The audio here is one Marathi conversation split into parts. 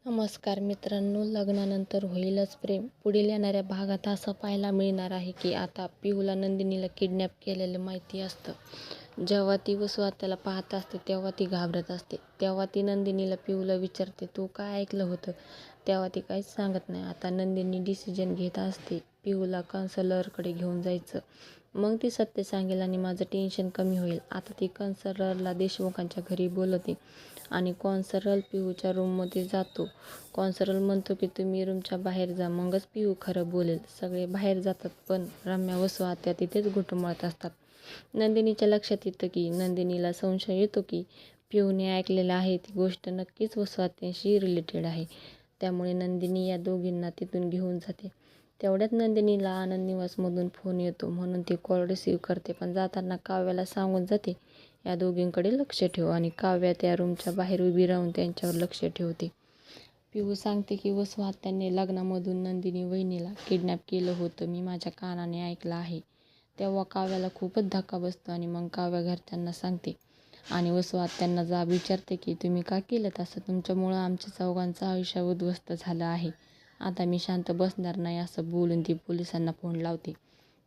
नमस्कार मित्रांनो, लग्नानंतर होईलच प्रेम. पुढील येणाऱ्या भागात असं पाहायला मिळणार आहे की आता पिहूला नंदिनीला किडनॅप केलेलं माहिती असतं. जेव्हा ती वसू आत्याला पाहत असते तेव्हा ती घाबरत असते. तेव्हा ती नंदिनीला पिहूला विचारते, तू काय ऐकलं होतं? तेव्हा ती काहीच सांगत नाही. आता नंदिनी डिसिजन घेत असते पिहूला काउन्सलरकडे घेऊन जायचं. मग ती सत्य सांगेल आणि माझं टेन्शन कमी होईल. आता ती काउन्सलरला देशमुखांच्या घरी बोलवते आणि काउन्सलर पिहूच्या रूममध्ये जातो. काउन्सलर म्हणतो की तुम्ही रूमच्या बाहेर जा, मगच पिहू खरं बोलेल. सगळे बाहेर जातात पण रम्या वसू आत्या तिथेच घुटमळत असतात. नंदिनीच्या लक्षात येतं की नंदिनीला संशय येतो की पिहूने ऐकलेलं आहे ती गोष्ट नक्कीच वसू आत्यांशी रिलेटेड आहे. त्यामुळे नंदिनी या दोघींना तिथून घेऊन जाते. तेवढ्यात नंदिनीला आनंद निवासमधून फोन येतो म्हणून ती कॉल रिसीव्ह करते, पण जाताना काव्याला सांगून जाते या दोघींकडे लक्ष ठेव आणि काव्या त्या रूमच्या बाहेर उभी राहून त्यांच्यावर लक्ष ठेवते. पिहू सांगते की वसू आत्यांनी लग्नामधून नंदिनी वहिनीला किडनॅप केलं होतं, मी माझ्या कानाने ऐकलं आहे. तेव्हा काव्याला खूपच धक्का बसतो आणि मग काव्या घरच्यांना सांगते आणि वसू आत्यांना जाब विचारते की तुम्ही का केलं तसं? तुमच्यामुळं आमच्या चौघांचं आयुष्य उद्ध्वस्त झालं आहे. आता मी शांत बसणार नाही असं बोलून ती पोलिसांना फोन लावते.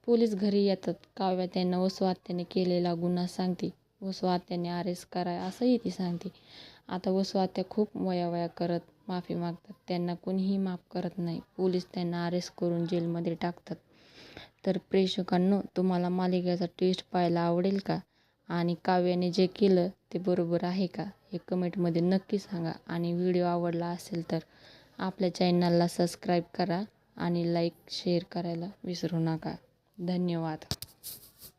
पोलीस घरी येतात. काव्या त्यांना वसू आत्याने केलेला गुन्हा सांगते. वसू आत्याने अरेस्ट करा असंही ती सांगते. आता वसू आत्या खूप वयावया करत माफी मागतात. त्यांना कोणीही माफ करत नाही. पोलीस त्यांना अरेस्ट करून जेलमध्ये टाकतात. तर प्रेक्षकांनो, तुम्हाला मालिकेचा ट्विस्ट पाहायला आवडेल का? आणि काव्याने जे केलं ते बरोबर आहे का? हे कमेंटमध्ये नक्की सांगा. आणि व्हिडिओ आवडला असेल तर आपल्या चॅनलला सबस्क्राईब करा आणि लाईक शेअर करायला विसरू नका. धन्यवाद.